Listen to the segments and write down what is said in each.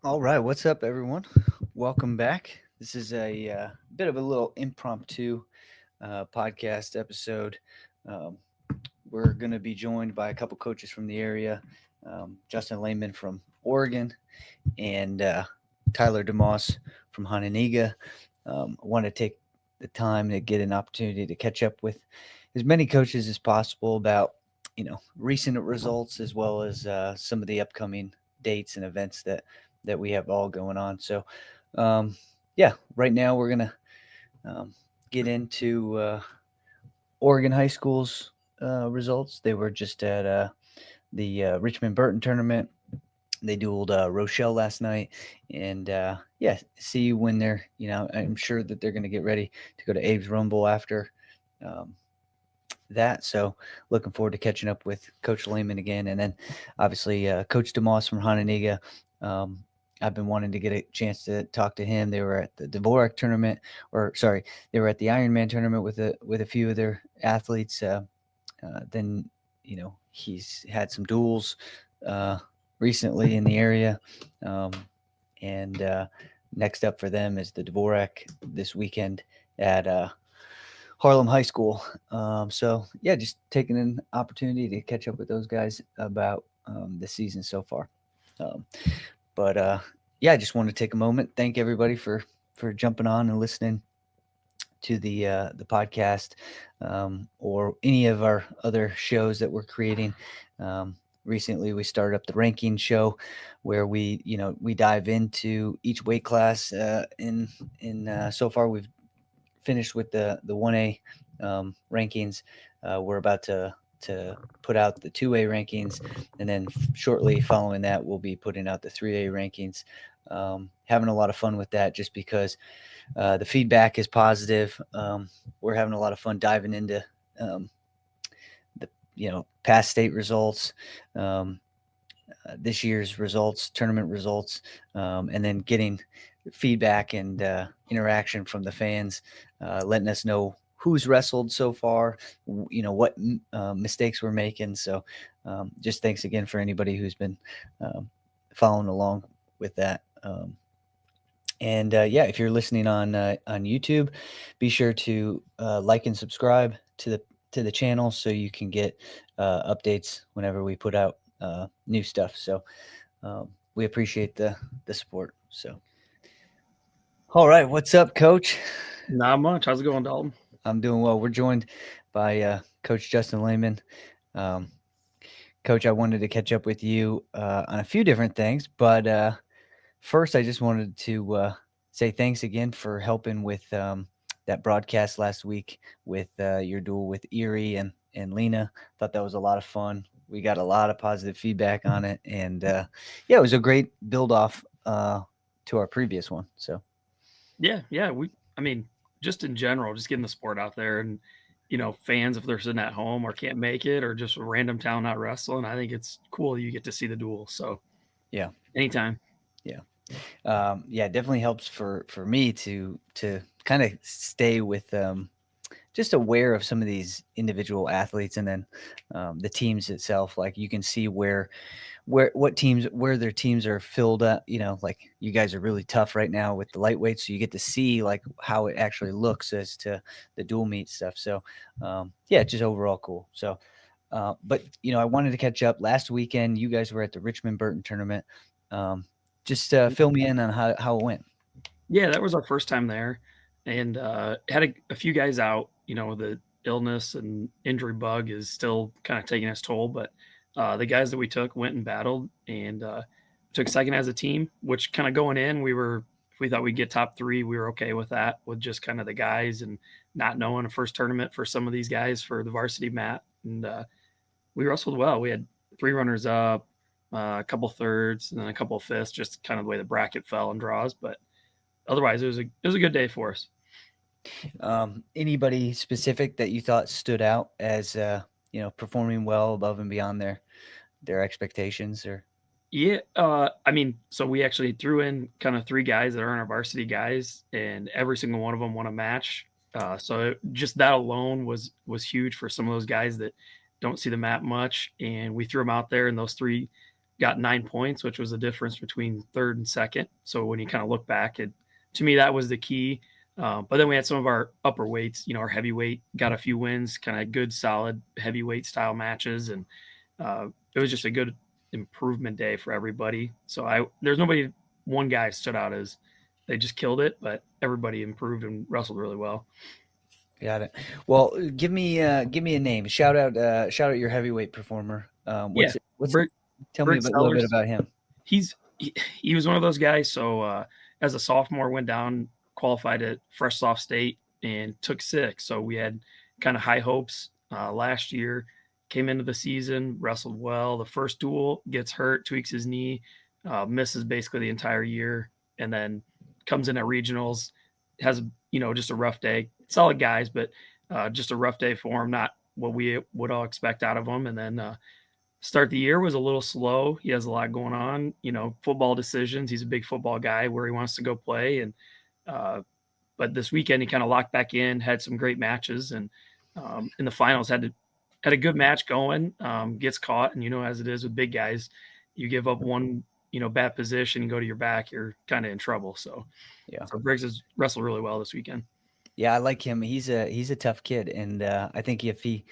All right, what's up, everyone? Welcome back. This is a bit of a little impromptu podcast episode. Um, we're going to be joined by a couple coaches from the area, Justin Lahman from Oregon and Tyler DeMoss from Hononegah. I want to take the time to get an opportunity to catch up with as many coaches as possible about recent results as well as some of the upcoming dates and events that we have all going on. So, um, yeah, right now we're gonna get into Oregon High School's results. They were just at the Richmond Burton tournament. They dueled Rochelle last night, and yeah, see when they're. I'm sure that they're going to get ready to go to Abe's Rumble after um, that. So looking forward to catching up with Coach Lehman again, and then obviously Coach DeMoss from Hononegah. Um, I've been wanting to get a chance to talk to him. They were at the Dvorak tournament, or sorry, they were at the Ironman tournament with a few of their athletes. Then he's had some duels uh, recently in the area, um, and next up for them is the Dvorak this weekend at Harlem High School. So yeah, just taking an opportunity to catch up with those guys about the season so far. Um, but yeah, I just want to take a moment, thank everybody for jumping on and listening to the podcast or any of our other shows that we're creating. Recently, we started up the ranking show, where we dive into each weight class. In so far, we've finished with the 1A rankings. We're about to put out the 2A rankings, and then shortly following that, we'll be putting out the 3A rankings. Having a lot of fun with that, just because the feedback is positive. We're having a lot of fun diving into um, the past state results, um, this year's results, tournament results, and then getting feedback and interaction from the fans, letting us know who's wrestled so far, what mistakes we're making. So just thanks again for anybody who's been following along with that. And yeah, if you're listening on YouTube, be sure to like and subscribe to the channel so you can get updates whenever we put out new stuff. So we appreciate the support. So all right, what's up, Coach? Not much. How's it going, Dalton? I'm doing well. We're joined by Coach Justin Lahman. Um, Coach, I wanted to catch up with you on a few different things, but first, I just wanted to say thanks again for helping with that broadcast last week with your duel with Erie and Lena. Thought that was a lot of fun. We got a lot of positive feedback on it, and yeah, it was a great build off to our previous one. So Yeah. I mean, just in general, just getting the sport out there and, fans, if they're sitting at home or can't make it or just a random town not wrestling, I think it's cool you get to see the duel. So yeah, anytime. yeah. Yeah, it definitely helps for me to kind of stay with just aware of some of these individual athletes, and then the teams itself. Like you can see where their teams are filled up. Like you guys are really tough right now with the lightweight, so you get to see like how it actually looks as to the dual meet stuff. So yeah, just overall cool. So. But I wanted to catch up. Last weekend, you guys were at the Richmond Burton tournament. Um, just fill me in on how it went. Yeah, that was our first time there, and had a few guys out. The illness and injury bug is still kind of taking its toll, but the guys that we took went and battled and took second as a team. Which kind of going in, if we thought we'd get top three, we were okay with that, with just kind of the guys and not knowing a first tournament for some of these guys for the varsity mat, and we wrestled well. We had three runners up, a couple thirds, and then a couple fifths, just kind of the way the bracket fell and draws, but otherwise, it was a good day for us. Anybody specific that you thought stood out as performing well above and beyond their expectations, or Yeah, I mean, so we actually threw in kind of three guys that aren't our varsity guys, and every single one of them won a match. Just that alone was huge for some of those guys that don't see the map much, and we threw them out there, and those three got 9 points, which was the difference between third and second. So when you kind of look back, to me that was the key. But then we had some of our upper weights, our heavyweight got a few wins, kind of good, solid heavyweight style matches, and it was just a good improvement day for everybody. So there's nobody, one guy stood out as they just killed it, but everybody improved and wrestled really well. Got it. Well, give me a name. Shout out your heavyweight performer. Yeah, What's Brick tell me Brick a little bit Sellers. about him. He was one of those guys. So as a sophomore, went down, qualified at fresh soft state, and took six. So we had kind of high hopes last year. Came into the season, wrestled well. The first duel gets hurt, tweaks his knee, misses basically the entire year, and then comes in at regionals. Has just a rough day. Solid guys, but just a rough day for him. Not what we would all expect out of him. And then start the year was a little slow. He has a lot going on, football decisions. He's a big football guy where he wants to go play. And, but this weekend he kind of locked back in, had some great matches, and in the finals had a good match going, gets caught. And, as it is with big guys, you give up one, bad position and go to your back, you're kind of in trouble. So Briggs has wrestled really well this weekend. Yeah, I like him. He's a tough kid, and I think if he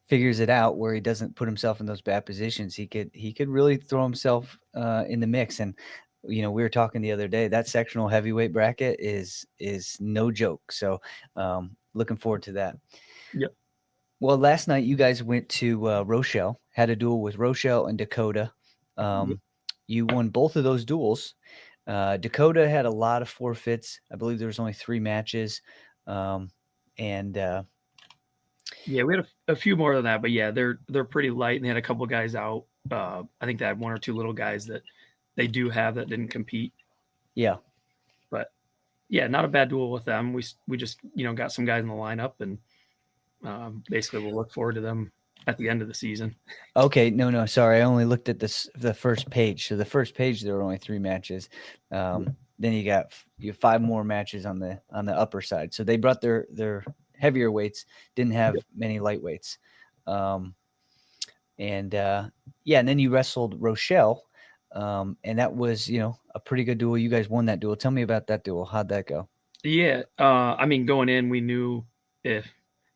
figures it out where he doesn't put himself in those bad positions, he could really throw himself in the mix. And we were talking the other day, that sectional heavyweight bracket is no joke. So looking forward to that. Yep. Well, last night you guys went to Rochelle, had a duel with Rochelle and Dakota. Yep. You won both of those duels. Dakota had a lot of forfeits. I believe there was only 3 matches. And yeah, we had a few more than that, but yeah, they're pretty light, and they had a couple of guys out. I think they had 1 or 2 little guys that they do have that didn't compete. Yeah, but yeah, not a bad duel with them. We just got some guys in the lineup, and basically we'll look forward to them at the end of the season. Okay, no, sorry, I only looked at the first page. So the first page there were only 3 matches. Then you have 5 more matches on the upper side. So they brought their heavier weights, didn't have many lightweights. And then you wrestled Rochelle, and that was a pretty good duel. You guys won that duel. Tell me about that duel. How'd that go? Yeah, going in, we knew if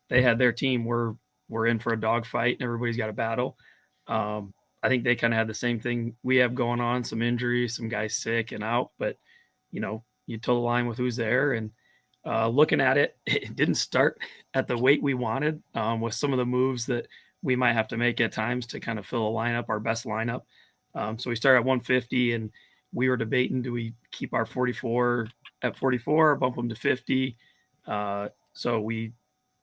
they had their team, we're in for a dogfight, and everybody's got a battle. I think they kind of had the same thing we have going on, some injuries, some guys sick and out, but you toe the line with who's there. And looking at it, it didn't start at the weight we wanted, with some of the moves that we might have to make at times to kind of fill a lineup, our best lineup. So we started at 150, and we were debating, do we keep our 44 at 44 or bump them to 50? So we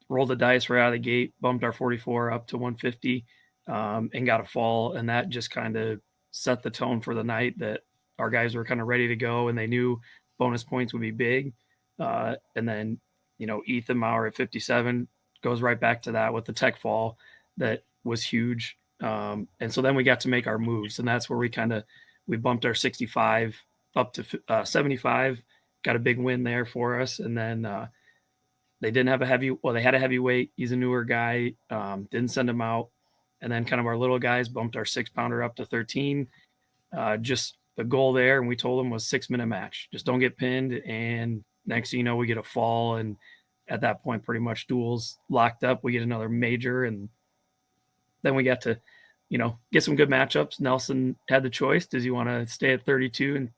rolled the dice right out of the gate, bumped our 44 up to 150, and got a fall. And that just kind of set the tone for the night, that our guys were kind of ready to go, and they knew bonus points would be big. And then, Ethan Maurer at 57 goes right back to that with the tech fall that was huge. And so then we got to make our moves, and that's where we bumped our 65 up to 75, got a big win there for us. And then they didn't have they had a heavyweight. He's a newer guy, didn't send him out. And then kind of our little guys bumped our 6-pounder up to 13. Just the goal there, and we told them, was 6-minute match. Just don't get pinned. And next thing you know, we get a fall, and at that point, pretty much duels locked up. We get another major, and then we got to, get some good matchups. Nelson had the choice: does he want to stay at 32 and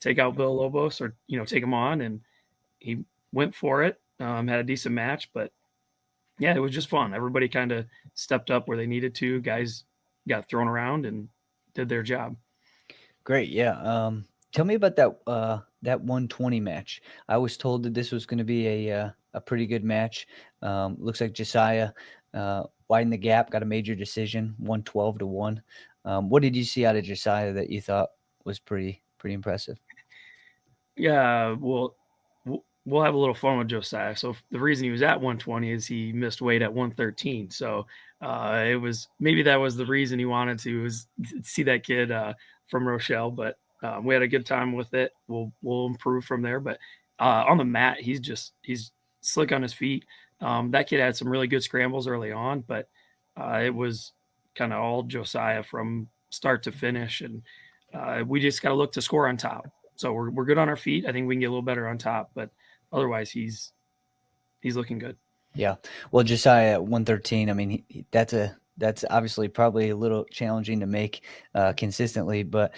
take out Villalobos, or take him on? And he went for it. Had a decent match, but yeah, it was just fun. Everybody kind of stepped up where they needed to. Guys got thrown around and did their job. Great, yeah. Tell me about that 120 match. I was told that this was going to be a pretty good match. Looks like Josiah widened the gap, got a major decision, 112-1. What did you see out of Josiah that you thought was pretty impressive? Yeah, well, we'll have a little fun with Josiah. So the reason he was at 120 is he missed weight at 113. So maybe that was the reason he wanted to, was see that kid from Rochelle. But we had a good time with it. We'll improve from there. But on the mat, he's slick on his feet. That kid had some really good scrambles early on, but it was kind of all Josiah from start to finish, and we just got to look to score on top. So we're good on our feet. I think we can get a little better on top, but otherwise he's looking good. Yeah. Well, Josiah at 113. I mean, that's obviously probably a little challenging to make consistently, but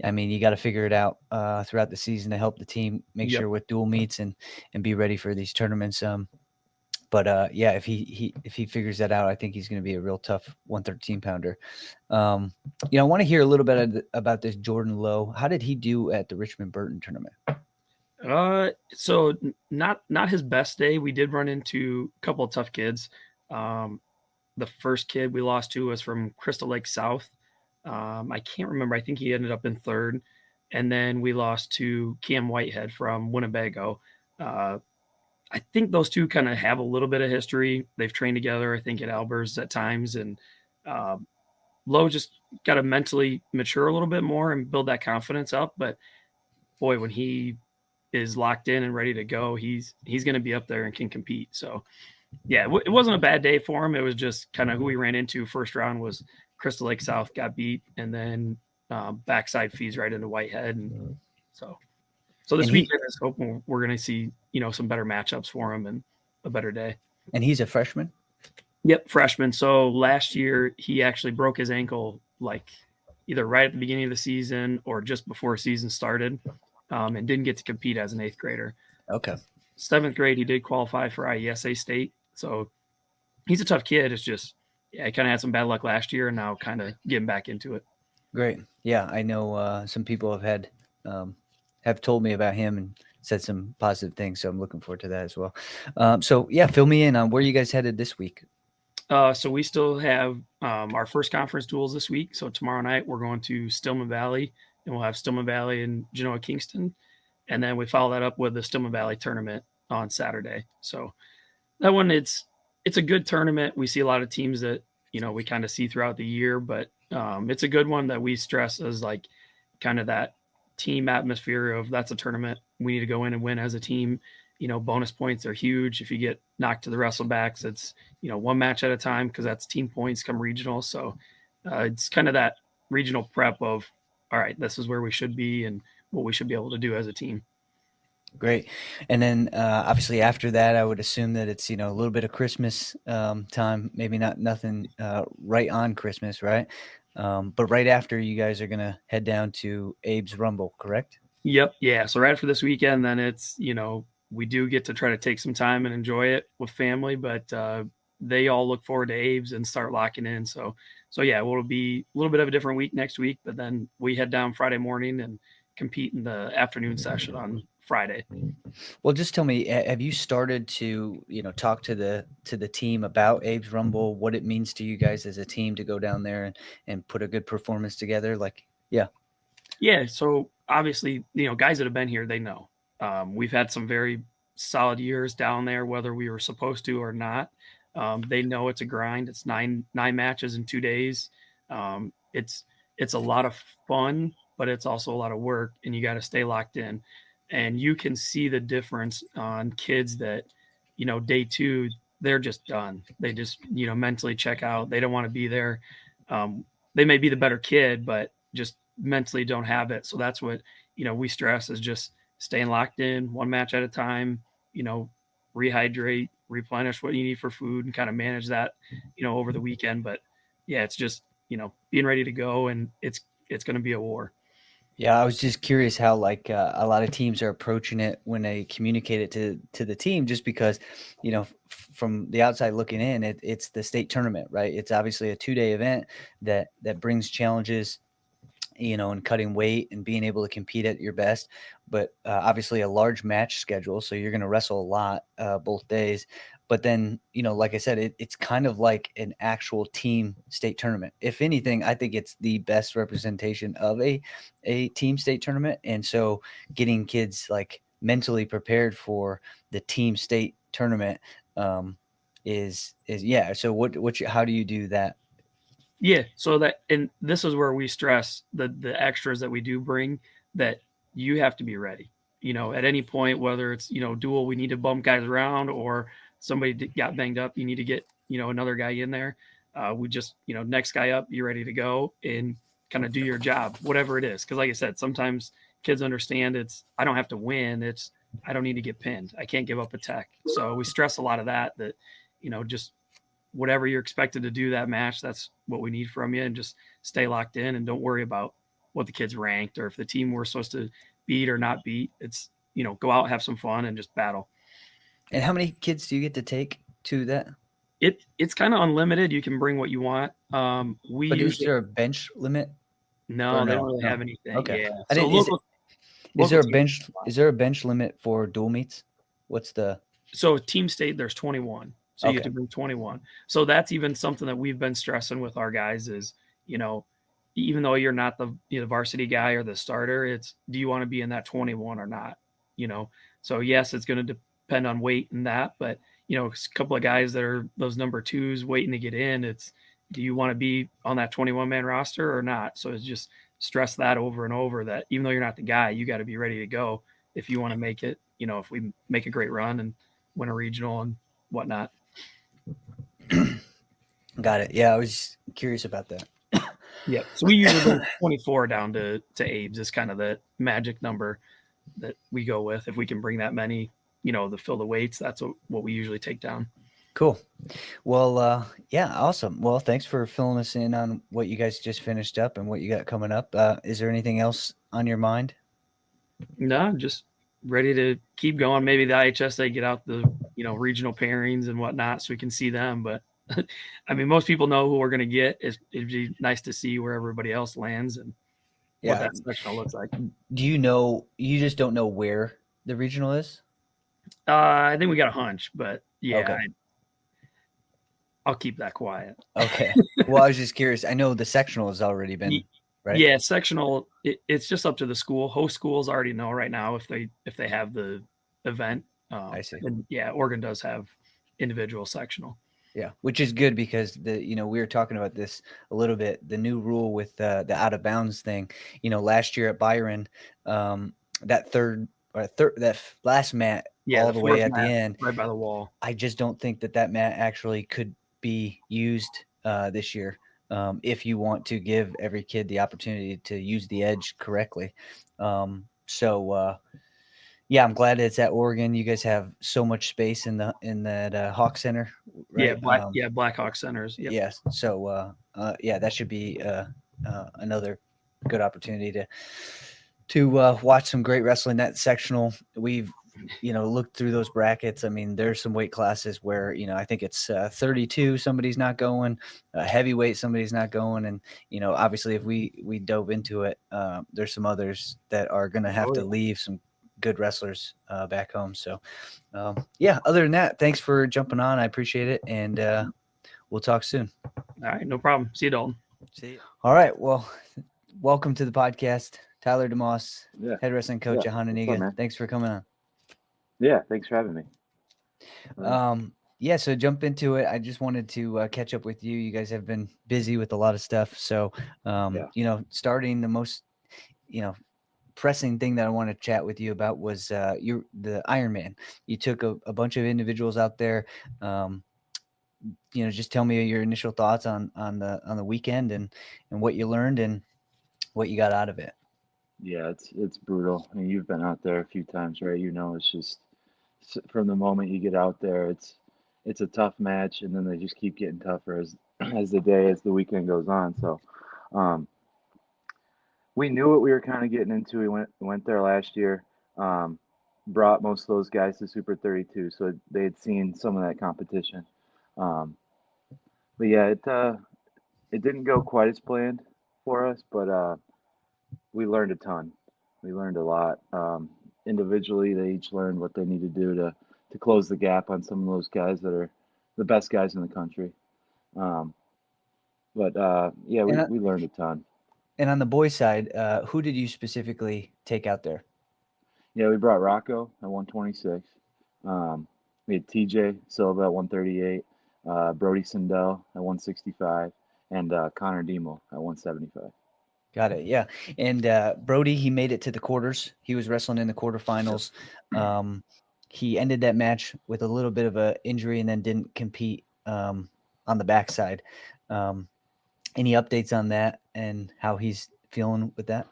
I mean, you got to figure it out throughout the season to help the team make Yep. sure with dual meets and be ready for these tournaments. But yeah, if he figures that out, I think he's going to be a real tough 113 pounder. I want to hear a little bit about this Jordan Lowe. How did he do at the Richmond Burton tournament? So not his best day. We did run into a couple of tough kids. Um, the first kid we lost to was from Crystal Lake South. I can't remember. I think he ended up in third. And then we lost to Cam Whitehead from Winnebago. Uh, I think those two kind of have a little bit of history. They've trained together, I think, at Albers at times. And um, Lowe just got to mentally mature a little bit more and build that confidence up. But boy, when he is locked in and ready to go, he's going to be up there and can compete. So yeah, it wasn't a bad day for him. It was just kind of who we ran into. First round was Crystal Lake South, got beat, and then backside fees right into Whitehead, and so And this he weekend is hoping we're going to see some better matchups for him and a better day. and he's a freshman. Yep, freshman. So last year he actually broke his ankle like either right at the beginning of the season or just before season started, and didn't get to compete as an eighth grader. Okay. Seventh grade he did qualify for IESA state, so he's a tough kid. It's just, yeah, he kind of had some bad luck last year and now kind of getting back into it. Great. Yeah, I know some people have told me about him and said some positive things, so I'm looking forward to that as well. So yeah, fill me in on where you guys headed this week. So we still have our first conference duels this week. So tomorrow night we're going to Stillman Valley, and we'll have Stillman Valley and Genoa Kingston, and then we follow that up with the Stillman Valley tournament on Saturday. So that one, it's a good tournament. We see a lot of teams that we kind of see throughout the year, but it's a good one that we stress as like kind of that team atmosphere of that's a tournament we need to go in and win as a team. Bonus points are huge. If you get knocked to the wrestlebacks, it's one match at a time because that's team points come regional. So it's kind of that regional prep of all right, this is where we should be and what we should be able to do as a team. Great. And then obviously after that, I would assume that it's a little bit of Christmas time. Maybe nothing right on Christmas, right? But right after, you guys are gonna head down to Abe's Rumble, correct? Yep. Yeah. So right for this weekend, then it's, we do get to try to take some time and enjoy it with family, but they all look forward to Abe's and start locking in. So yeah, it'll be a little bit of a different week next week, but then we head down Friday morning and compete in the afternoon session on Friday. Well, just tell me, have you started to talk to the team about Abe's Rumble, what it means to you guys as a team to go down there and put a good performance together? Like, yeah. Yeah. So obviously, guys that have been here, they know. We've had some very solid years down there, whether we were supposed to or not. They know it's a grind. It's nine matches in 2 days. It's a lot of fun, but it's also a lot of work, and you got to stay locked in. And you can see the difference on kids that, day two, they're just done. They just, mentally check out. They don't want to be there. They may be the better kid, but just mentally don't have it. So that's what, we stress is just staying locked in one match at a time, rehydrate, replenish what you need for food and kind of manage that, over the weekend. But yeah, it's just, being ready to go, and it's going to be a war. Yeah, I was just curious how like a lot of teams are approaching it when they communicate it to the team, just because, from the outside looking in, it's the state tournament, right? It's obviously a 2-day event that brings challenges, and cutting weight and being able to compete at your best. But obviously a large match schedule, so you're going to wrestle a lot both days. But then, like I said, it's kind of like an actual team state tournament. If anything, I think it's the best representation of a team state tournament. And so getting kids like mentally prepared for the team state tournament is yeah. So how do you do that? Yeah, so that, and this is where we stress the extras that we do bring, that you have to be ready. At any point, whether it's dual, we need to bump guys around, or somebody got banged up, you need to get another guy in there. We just next guy up, you ready to go, and kind of do your job, whatever it is. Because like I said, sometimes kids understand I don't have to win. I don't need to get pinned. I can't give up a tech. So we stress a lot of that, just whatever you're expected to do that match, that's what we need from you, and just stay locked in and don't worry about what the kids ranked or if the team we're supposed to beat or not beat. It's, go out, have some fun, and just battle. And how many kids do you get to take to that? It's kind of unlimited. You can bring what you want. Is there a bench limit? No, they don't really have anything. Okay. Yeah. So is there a bench limit for dual meets? So team state, there's 21. So you get to bring 21. So that's even something that we've been stressing with our guys is, even though you're not the varsity guy or the starter, do you want to be in that 21 or not? So yes, it's going to depend on weight and that, but a couple of guys that are those number twos waiting to get in, do you want to be on that 21-man roster or not? So it's just stress that over and over, that even though you're not the guy, you got to be ready to go if you want to make it, if we make a great run and win a regional and whatnot. Got it. Yeah, I was curious about that. Yeah. So we usually go 24 down to Abe's is kind of the magic number that we go with. If we can bring that many, to fill the weights, that's what we usually take down. Cool. Well, yeah, awesome. Well, thanks for filling us in on what you guys just finished up and what you got coming up. Is there anything else on your mind? No, just ready to keep going. Maybe the IHSA get out the, regional pairings and whatnot so we can see them. But I mean, most people know who we're going to get. It'd be nice to see where everybody else lands and what that sectional looks like. Do you just don't know where the regional is? I think we got a hunch, but yeah, okay. I'll keep that quiet. Okay. Well, I was just curious. I know the sectional has already been, right? Yeah, sectional. It's just up to the school. Host schools already know right now if they have the event. I see. And yeah, Oregon does have individual sectional. Yeah, which is good because we were talking about this a little bit. The new rule with the out of bounds thing. Last year at Byron, that last mat all the way at the end, right by the wall. I just don't think that mat actually could be used this year. If you want to give every kid the opportunity to use the edge correctly. Yeah, I'm glad it's at Oregon. You guys have so much space in that Hawk Center, right? Black Hawk Centers. Yep. Yes. So that should be another good opportunity to watch some great wrestling. That sectional, we've looked through those brackets. I mean, there's some weight classes where I think it's 32 somebody's not going, heavyweight somebody's not going, and obviously if we dove into it, there's some others that are going to have to leave some good wrestlers back home. So other than that, thanks for jumping on. I appreciate it, and we'll talk soon. All right, no problem. See you, Dalton. See you. All right, well, welcome to the podcast, Tyler DeMoss, head wrestling coach at Hononegah. Thanks for coming on. Yeah, thanks for having me. So jump into it. I just wanted to catch up with you. You guys have been busy with a lot of stuff. So starting the most pressing thing that I want to chat with you about was the Ironman. You took a bunch of individuals out there. Just tell me your initial thoughts on the weekend and what you learned and what you got out of it. Yeah, it's brutal. I mean, you've been out there a few times, right? It's just from the moment you get out there, it's a tough match, and then they just keep getting tougher as the weekend goes on. So, we knew what we were kind of getting into. We went there last year, brought most of those guys to Super 32, so they had seen some of that competition. But yeah, it didn't go quite as planned for us, but we learned a ton. We learned a lot. Individually, they each learned what they need to do to close the gap on some of those guys that are the best guys in the country. We learned a ton. And on the boys' side, who did you specifically take out there? Yeah, we brought Rocco at 126. We had TJ Silva at 138, Brody Sindel at 165, and Connor Demo at 175. Got it. Yeah. And Brody, he made it to the quarters. He was wrestling in the quarterfinals. He ended that match with a little bit of an injury and then didn't compete on the backside. Any updates on that and how he's feeling with that?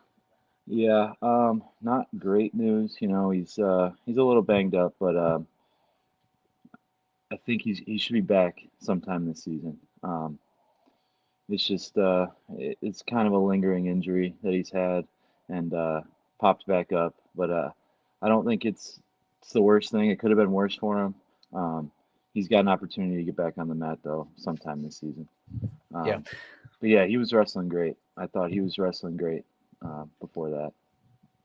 Yeah, not great news. He's a little banged up, but I think he should be back sometime this season. It's just it's kind of a lingering injury that he's had and popped back up, but I don't think it's the worst thing. It could have been worse for him. Um, he's got an opportunity to get back on the mat though sometime this season. Yeah. Um, but yeah, he was wrestling great. I thought he was wrestling great before that.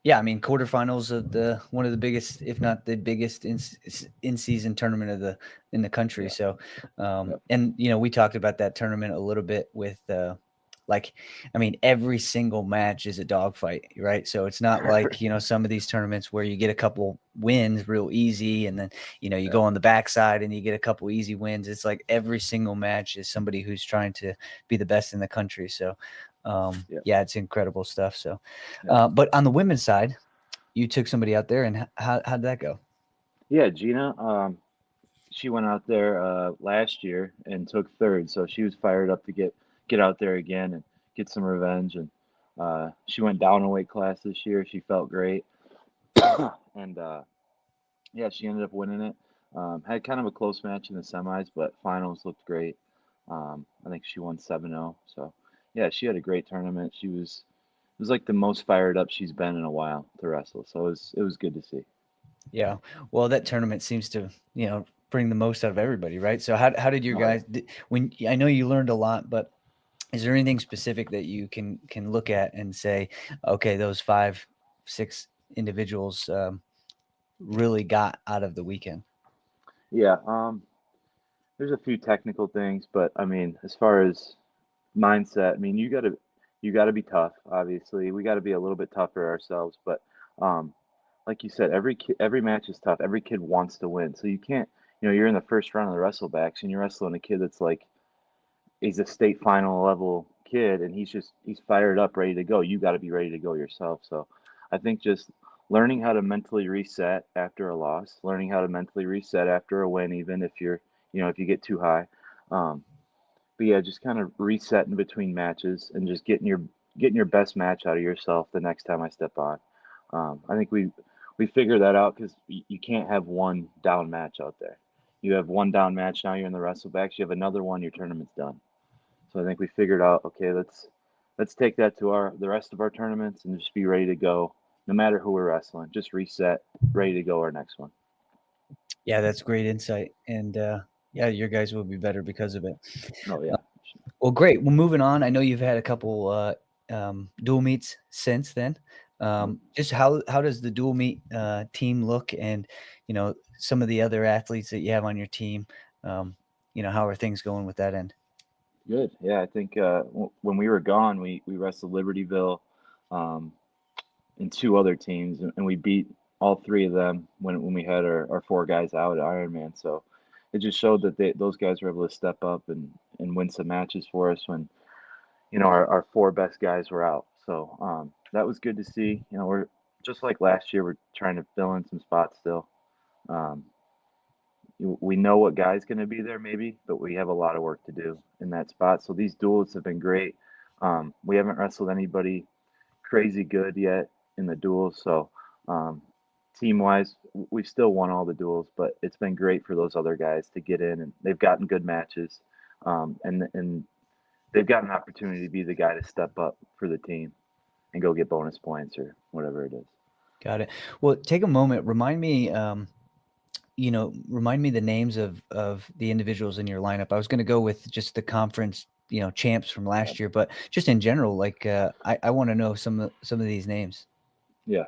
Yeah, I mean quarterfinals of the one of the biggest, if not the biggest, in season tournament of the in the country. Yeah. So, Yep. and we talked about that tournament a little bit with, like, I mean, every single match is a dogfight, right? So it's not like some of these tournaments where you get a couple wins real easy, and then you go on the backside and you get a couple easy wins. It's like every single match is somebody who's trying to be the best in the country. So, Yep. yeah, it's incredible stuff. So, Yep. but on the women's side, you took somebody out there, and how did that go? Yeah, Gina. She went out there last year and took third, so she was fired up to get out there again and get some revenge. And she went down a weight class this year. She felt great, and yeah, she ended up winning it. Had kind of a close match in the semis, but finals looked great. I think she won 7-0. So yeah, she had a great tournament. It was like the most fired up she's been in a while to wrestle. So it was good to see. Yeah, well, that tournament seems to bring the most out of everybody, right? So how did your Oh yeah. guys when I know you learned a lot, but is there anything specific that you can look at and say, okay, those 5, 6 individuals really got out of the weekend? Yeah. There's a few technical things, but I mean, as far as mindset, I mean, you gotta be tough. Obviously, we got to be a little bit tougher ourselves. But um, like you said, every match is tough. Every kid wants to win, so you can't. You're in the first round of the wrestlebacks, and you're wrestling a kid that's like he's a state final level kid, and he's fired up, ready to go. You got to be ready to go yourself. So, I think just learning how to mentally reset after a loss, learning how to mentally reset after a win, even if if you get too high. Um, but yeah, just kind of resetting between matches and just getting your best match out of yourself the next time I step on. I think we figured that out because you can't have one down match out there. You have one down match now. You're in the wrestlebacks. You have another one. Your tournament's done. So I think we figured out, okay, let's take that to the rest of our tournaments and just be ready to go. No matter who we're wrestling, just reset, ready to go our next one. Yeah, that's great insight, and yeah, your guys will be better because of it. Oh yeah. Well, great. Well, moving on. I know you've had a couple dual meets since then. Yep. Just how does the dual meet team look, and some of the other athletes that you have on your team? How are things going with that end? Good. Yeah, I think when we were gone, we wrestled Libertyville, um, and two other teams, and we beat all three of them when we had our four guys out at Ironman. So it just showed that those guys were able to step up and win some matches for us when our four best guys were out. So that was good to see. We're just like last year. We're trying to fill in some spots still. Um, we know what guy's going to be there maybe, but we have a lot of work to do in that spot. So these duels have been great. We haven't wrestled anybody crazy good yet in the duels. So team wise, we've still won all the duels, but it's been great for those other guys to get in, and they've gotten good matches, and they've got an opportunity to be the guy to step up for the team and go get bonus points or whatever it is. Got it. Well, take a moment. Remind me the names of the individuals in your lineup. I was going to go with just the conference, champs from last year, but just in general, like I want to know some of these names. Yeah.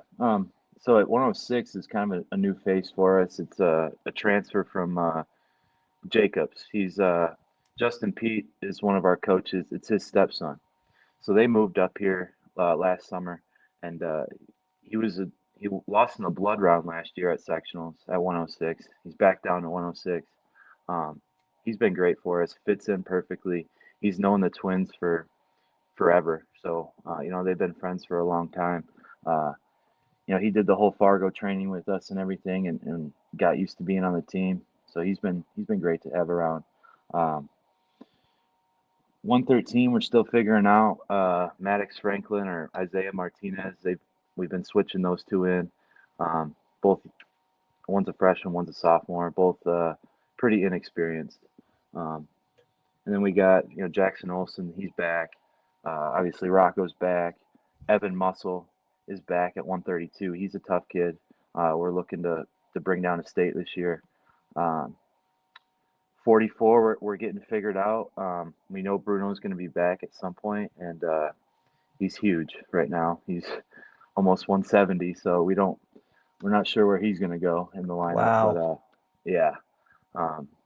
So at 106 is kind of a new face for us. It's a transfer from Jacobs. He's Justin Pete is one of our coaches. It's his stepson. So they moved up here last summer, and he was he lost in the blood round last year at sectionals at 106. He's back down to 106. Um, he's been great for us. Fits in perfectly. He's known the twins for forever. So they've been friends for a long time. Uh, he did the whole Fargo training with us and everything, and got used to being on the team. So he's been great to have around. Um, 113, we're still figuring out. Maddox Franklin or Isaiah Martinez. We've been switching those two in. Both, one's a freshman, one's a sophomore. Both pretty inexperienced. Um, and then we got Jackson Olson. He's back. Obviously Rocco's back. Evan Muscle is back at 132. He's a tough kid. We're looking to bring down a state this year. 44, we're getting figured out. We know Bruno's going to be back at some point, and he's huge right now. He's almost 170, so we're not sure where he's going to go in the lineup. Wow. But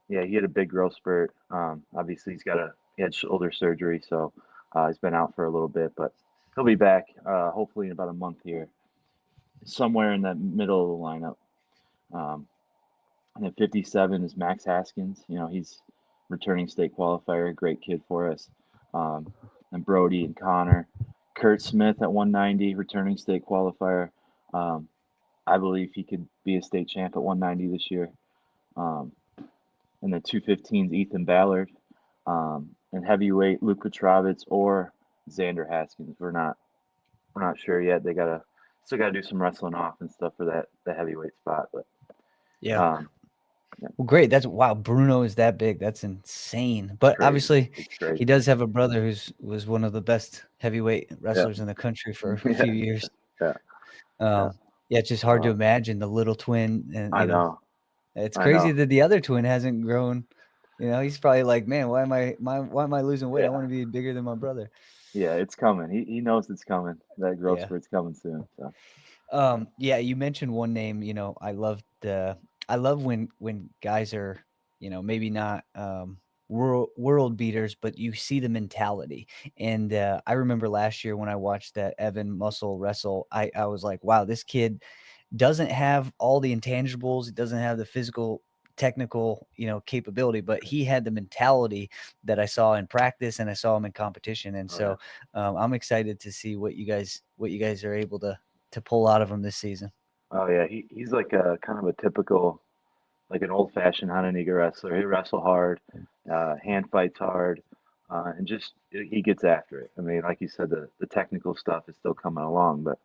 yeah, he had a big growth spurt. Obviously, he had shoulder surgery, so he's been out for a little bit, but he'll be back hopefully in about a month here, somewhere in the middle of the lineup. And at 57 is Max Haskins. He's returning state qualifier, great kid for us. And Brody and Connor. Kurt Smith at 190, returning state qualifier. I believe he could be a state champ at 190 this year. And the 215s, Ethan Ballard. And heavyweight, Luke Petrovitz or Xander Haskins. We're not sure yet. They still gotta do some wrestling off and stuff for the heavyweight spot. But yeah. Well, great. Wow. Bruno is that big. That's insane. But obviously, he does have a brother was one of the best heavyweight wrestlers in the country for a few years. Yeah. It's just hard to imagine the little twin. And I know. It's crazy that the other twin hasn't grown. He's probably like, man, why am I losing weight? I want to be bigger than my brother. Yeah, it's coming. He knows it's coming. That growth spurt's coming soon. So. You mentioned one name. I love when guys are, maybe not world beaters, but you see the mentality. And I remember last year when I watched that Evan Muscle wrestle, I was like, wow, this kid doesn't have all the intangibles. It doesn't have the physical, technical, capability, but he had the mentality that I saw in practice and I saw him in competition. And I'm excited to see what you guys are able to pull out of him this season. Oh yeah, he's like a kind of a typical, like an old-fashioned Hononegah wrestler. He wrestle hard, hand fights hard, and just he gets after it. I mean, like you said, the technical stuff is still coming along, but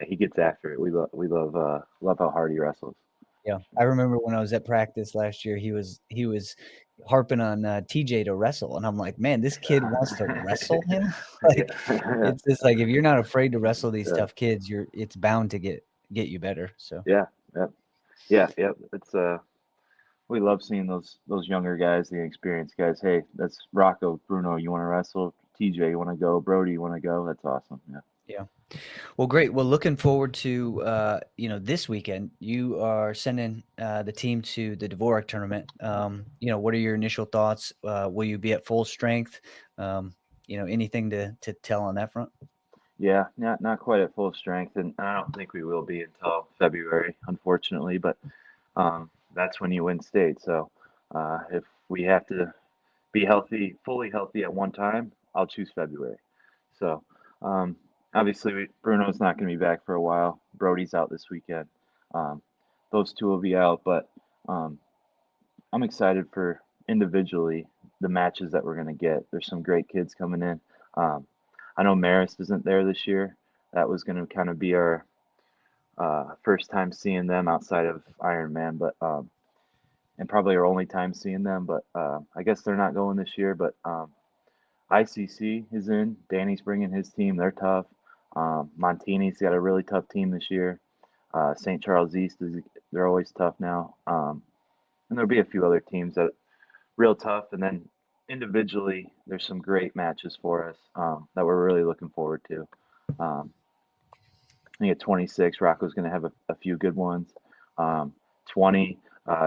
he gets after it. We love how hard he wrestles. Yeah, I remember when I was at practice last year, he was harping on TJ to wrestle, and I'm like, man, this kid wants to wrestle him. It's just like if you're not afraid to wrestle these tough kids, it's bound to get you better. So yeah. It's we love seeing those younger guys, the experienced guys. Hey, that's Rocco, Bruno. You want to wrestle? TJ, you want to go? Brody, you want to go? That's awesome. Yeah. Well, great. Well, looking forward to this weekend. You are sending the team to the Dvorak tournament. What are your initial thoughts? Will you be at full strength? Anything to tell on that front? Yeah, not quite at full strength, and I don't think we will be until February, unfortunately. But that's when you win state. So if we have to be healthy, fully healthy at one time, I'll choose February. So obviously Bruno's not going to be back for a while. Brody's out this weekend. Those two will be out, but I'm excited for individually the matches that we're going to get. There's some great kids coming in. I know Marist isn't there this year. That was going to kind of be our first time seeing them outside of Ironman, but and probably our only time seeing them. But I guess they're not going this year. But ICC is in. Danny's bringing his team. They're tough. Montini's got a really tough team this year. St. Charles East they're always tough now. And there'll be a few other teams that real tough. And then individually, there's some great matches for us that we're really looking forward to. I think at 26, Rocco's going to have a few good ones. 20,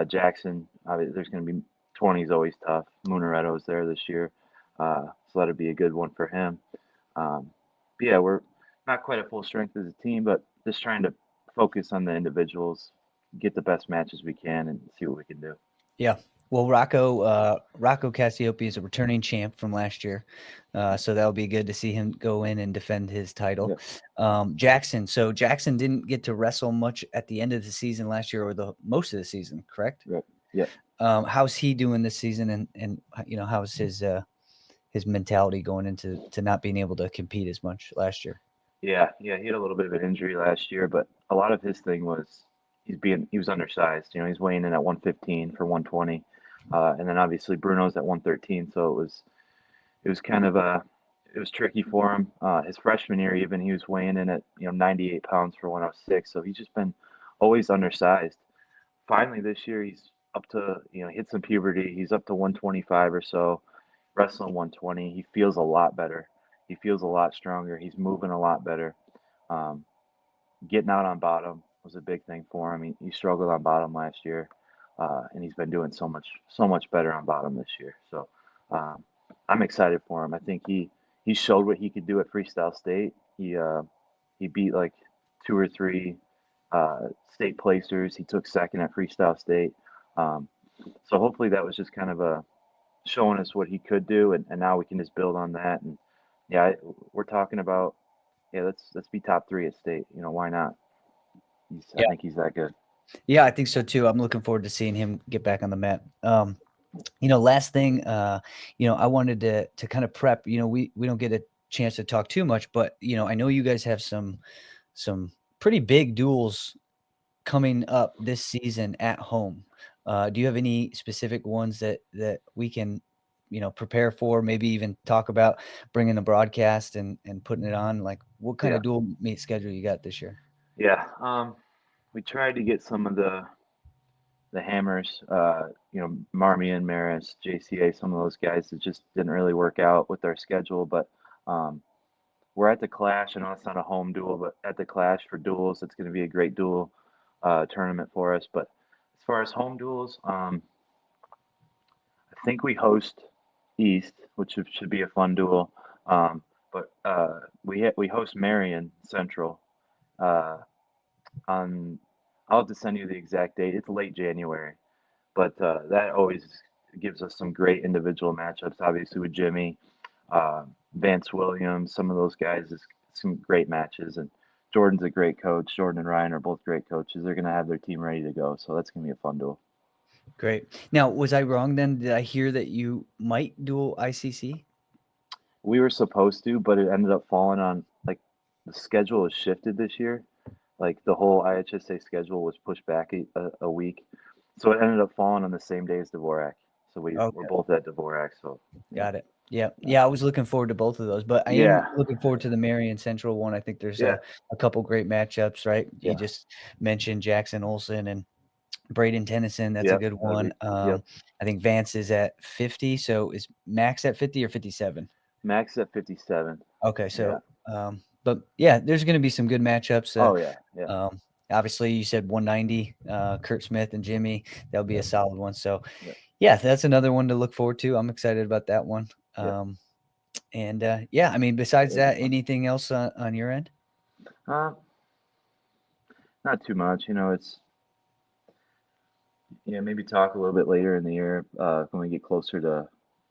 Jackson, there's going to be 20 is always tough. Munaretto's there this year. So that'll be a good one for him. Yeah, we're not quite at full strength as a team, but just trying to focus on the individuals, get the best matches we can, and see what we can do. Yeah. Well, Rocco Cassiope is a returning champ from last year, so that'll be good to see him go in and defend his title. Yeah. Jackson. So Jackson didn't get to wrestle much at the end of the season last year, or the most of the season, correct? Right. Yeah. How's he doing this season, and how's his mentality going into not being able to compete as much last year. Yeah, he had a little bit of an injury last year, but a lot of his thing was he was undersized. You know, he's weighing in at 115 for 120, and then obviously Bruno's at 113. So it was kind of it was tricky for him. His freshman year, even he was weighing in at 98 pounds for 106. So he's just been always undersized. Finally, this year he's up to hit some puberty. He's up to 125 or so, wrestling 120. He feels a lot better. He feels a lot stronger. He's moving a lot better. Um, Getting out on bottom was a big thing for him. He struggled on bottom last year, and he's been doing so much better on bottom this year. So um, I'm excited for him. I think he showed what he could do at Freestyle State. He beat like two or three state placers. He took second at Freestyle State. Um, so hopefully that was just kind of a showing us what he could do, and now we can just build on that. And yeah, we're talking about let's be top 3 at state. Why not? I think he's that good. Yeah, I think so too. I'm looking forward to seeing him get back on the mat. Last thing, I wanted to kind of prep. We don't get a chance to talk too much, but I know you guys have some pretty big duels coming up this season at home. Do you have any specific ones that we can prepare for? Maybe even talk about bringing the broadcast and putting it on. Like, what kind of dual meet schedule you got this year? Yeah, we tried to get some of the hammers, Marmion, Maris, JCA, some of those guys that just didn't really work out with our schedule. But we're at the Clash. I know it's not a home duel, but at the Clash for duels, it's going to be a great duel tournament for us. But as far as home duels, I think we host East, which should be a fun duel. But we host Marion Central on. I'll have to send you the exact date. It's late January, but that always gives us some great individual matchups. Obviously with Jimmy, Vance Williams, some of those guys is some great matches. And Jordan's a great coach. Jordan and Ryan are both great coaches. They're going to have their team ready to go, so that's going to be a fun duel. Great. Now, was I wrong then? Did I hear that you might duel ICC? We were supposed to, but it ended up falling on, like, the schedule was shifted this year. Like, the whole IHSA schedule was pushed back a week. So it ended up falling on the same day as Dvorak. So we're both at Dvorak. So Got it. Yeah. I was looking forward to both of those, but I am looking forward to the Marion Central one. I think there's a couple great matchups, right? You just mentioned Jackson Olson and Braden Tennyson. That's a good one. I think Vance is at 50. So is Max at 50 or 57? Max at 57. Okay. So, but yeah, there's going to be some good matchups. Obviously, you said 190, Kurt Smith and Jimmy. That'll be a solid one. So, that's another one to look forward to. I'm excited about that one. I mean, besides that, anything else on your end? Not too much. It's maybe talk a little bit later in the year when we get closer to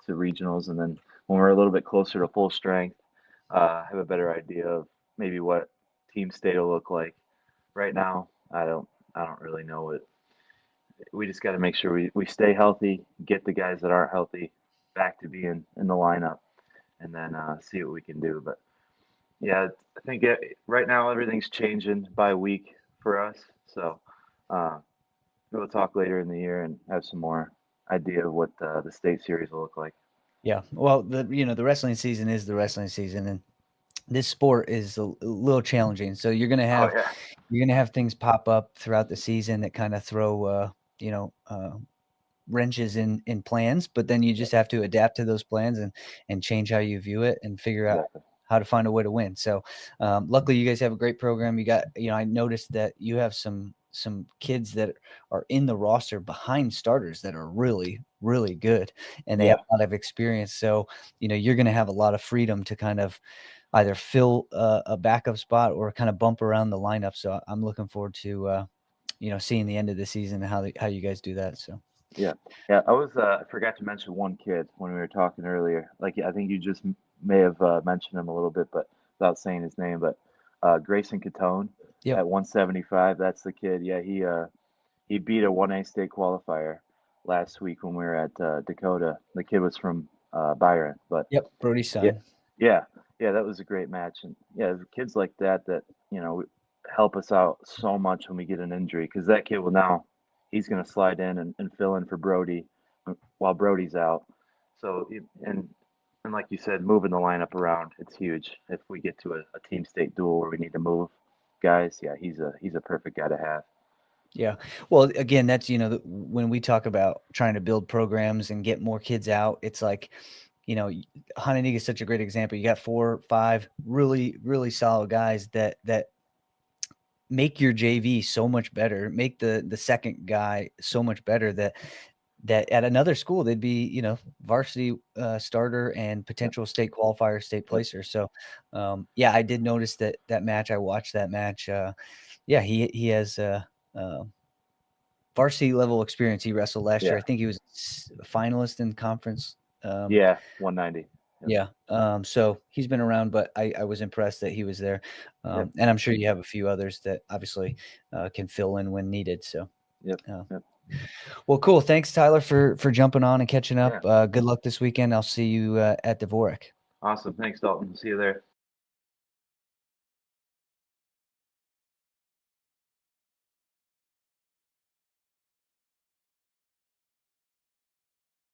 regionals, and then when we're a little bit closer to full strength, have a better idea of maybe what team state will look like. Right now, I don't really know it. We just got to make sure we stay healthy, get the guys that aren't healthy back to being in the lineup, and then see what we can do. But yeah, I think right now everything's changing by week for us. So we'll talk later in the year and have some more idea of what the state series will look like. Yeah, well, the wrestling season is the wrestling season, and this sport is a little challenging. So you're gonna have things pop up throughout the season that kind of throw wrenches in plans, but then you just have to adapt to those plans and change how you view it and figure out how to find a way to win. So luckily you guys have a great program. You got, I noticed that you have some kids that are in the roster behind starters that are really, really good, and they have a lot of experience. So, you're going to have a lot of freedom to kind of either fill a backup spot or kind of bump around the lineup. So I'm looking forward to, seeing the end of the season and how you guys do that. So. Yeah. I forgot to mention one kid when we were talking earlier. Like, I think you just may have mentioned him a little bit, but without saying his name. But Grayson Catone at 175. That's the kid. Yeah, he beat a 1A state qualifier last week when we were at Dakota. The kid was from Byron. But Yep, Brody's yeah, son. yeah, that was a great match. And yeah, kids like that help us out so much when we get an injury, because that kid he's going to slide in and fill in for Brody while Brody's out. So and like you said, moving the lineup around, it's huge. If we get to a team state duel where we need to move guys, yeah, he's a perfect guy to have. Yeah. Well, again, that's, when we talk about trying to build programs and get more kids out, it's like, Hononegah is such a great example. You got 4 or 5 really, really solid guys that make your JV so much better, make the second guy so much better that at another school they'd be, varsity starter and potential state qualifier, state placer. So, yeah, I did notice that match. I watched that match. Yeah, he has varsity level experience. He wrestled last year. I think he was a finalist in conference. Yeah, 190. Yeah. So he's been around, but I was impressed that he was there. And I'm sure you have a few others that obviously can fill in when needed. So, Yep. Well, cool. Thanks, Tyler, for jumping on and catching up. Good luck this weekend. I'll see you at Dvorak. Awesome. Thanks, Dalton. See you there.